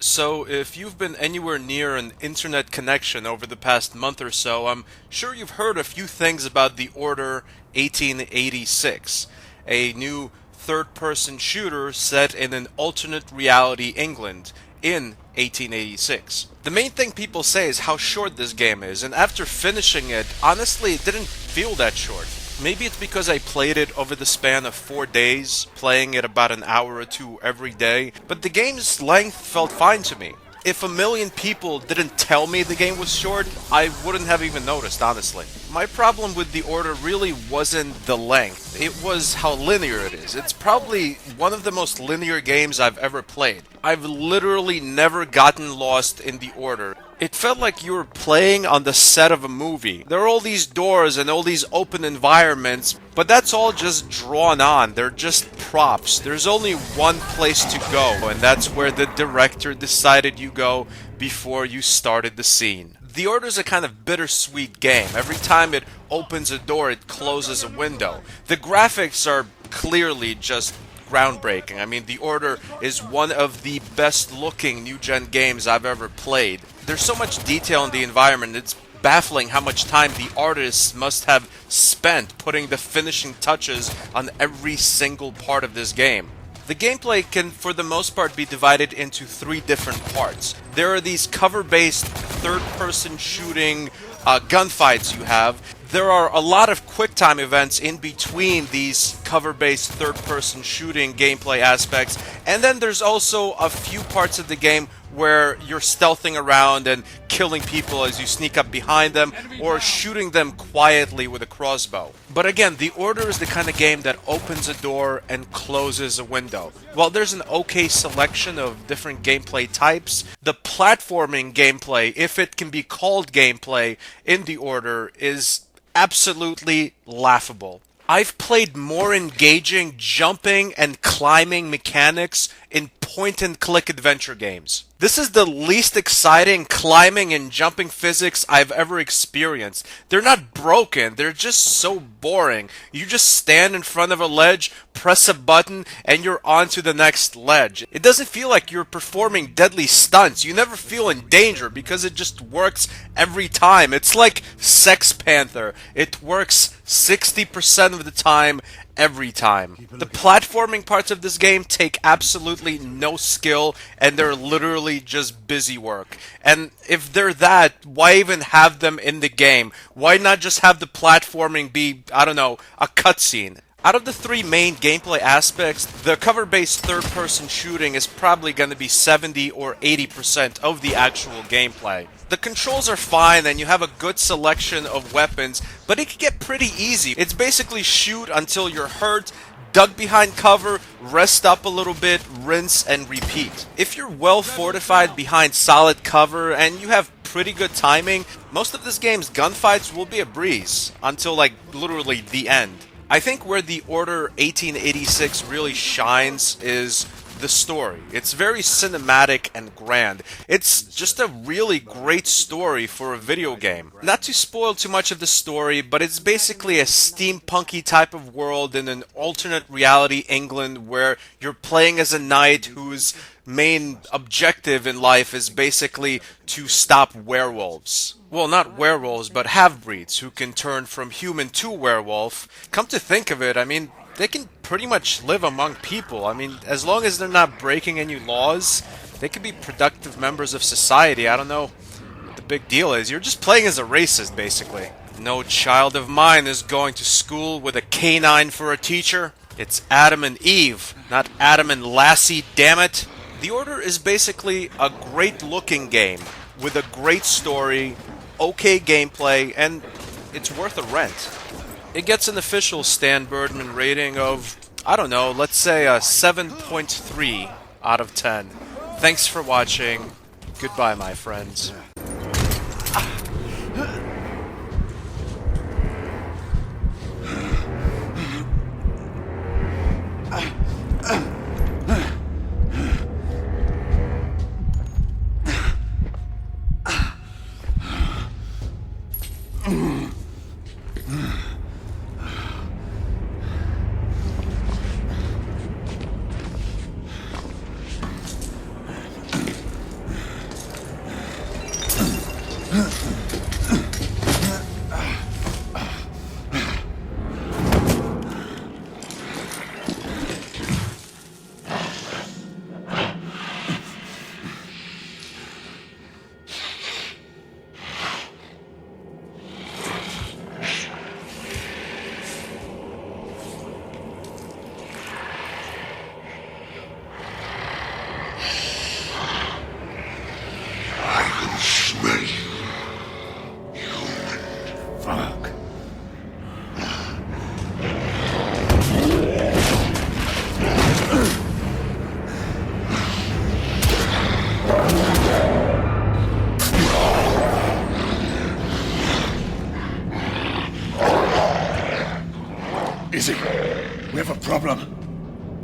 So, if you've been anywhere near an internet connection over the past month or so, I'm sure you've heard a few things about the Order 1886, a new third person shooter set in an alternate reality England in 1886. The main thing people say is how short this game is, and after finishing it, honestly, it didn't feel that short. Maybe it's because I played it over the span of 4 days, playing it about an hour or two every day, but the game's length felt fine to me. If a million people didn't tell me the game was short, I wouldn't have even noticed, honestly. My problem with The Order really wasn't the length, it was how linear it is. It's probably one of the most linear games I've ever played. I've literally never gotten lost in The Order. It felt like you were playing on the set of a movie. There are all these doors and all these open environments, but that's all just drawn on. They're just props. There's only one place to go, and that's where the director decided you go before you started the scene. The Order's a kind of bittersweet game. Every time it opens a door, it closes a window. The graphics are clearly just groundbreaking. I mean, The Order is one of the best looking new-gen games I've ever played. There's so much detail in the environment, it's baffling how much time the artists must have spent putting the finishing touches on every single part of this game. The gameplay can, for the most part, be divided into 3 different parts. There are these cover-based, third-person shooting gunfights you have. There are a lot of quick-time events in between these cover-based third-person shooting gameplay aspects, and then there's also a few parts of the game where you're stealthing around and killing people as you sneak up behind them, or shooting them quietly with a crossbow. But again, The Order is the kind of game that opens a door and closes a window. While there's an okay selection of different gameplay types, the platforming gameplay, if it can be called gameplay, in The Order is absolutely laughable. I've played more engaging jumping and climbing mechanics in point-and-click adventure games. This is the least exciting climbing and jumping physics I've ever experienced. They're not broken, they're just so boring. You just stand in front of a ledge, press a button, and you're on to the next ledge. It doesn't feel like you're performing deadly stunts. You never feel in danger because it just works every time. It's like Sex Panther. It works 60% of the time, every time. The platforming parts of this game take absolutely no skill, and they're literally just busy work. And if they're that, why even have them in the game? Why not just have the platforming be, I don't know, a cutscene? Out of the 3 main gameplay aspects, the cover-based third-person shooting is probably going to be 70 or 80% of the actual gameplay. The controls are fine and you have a good selection of weapons, but it can get pretty easy. It's basically shoot until you're hurt, duck behind cover, rest up a little bit, rinse and repeat. If you're well fortified behind solid cover and you have pretty good timing, most of this game's gunfights will be a breeze until like literally the end. I think where The Order 1886 really shines is the story. It's very cinematic and grand. It's just a really great story for a video game. Not to spoil too much of the story, but it's basically a steampunky type of world in an alternate reality England where you're playing as a knight whose main objective in life is basically to stop werewolves. Well, not werewolves, but half-breeds who can turn from human to werewolf. Come to think of it, I mean, they can pretty much live among people. I mean, as long as they're not breaking any laws, they can be productive members of society. I don't know what the big deal is. You're just playing as a racist, basically. No child of mine is going to school with a canine for a teacher. It's Adam and Eve, not Adam and Lassie, damn it. The Order is basically a great-looking game with a great story, okay gameplay, and it's worth a rent. It gets an official stanburdman rating of, I don't know, let's say a 7.3 out of 10. Thanks for watching. Goodbye, my friends. problem?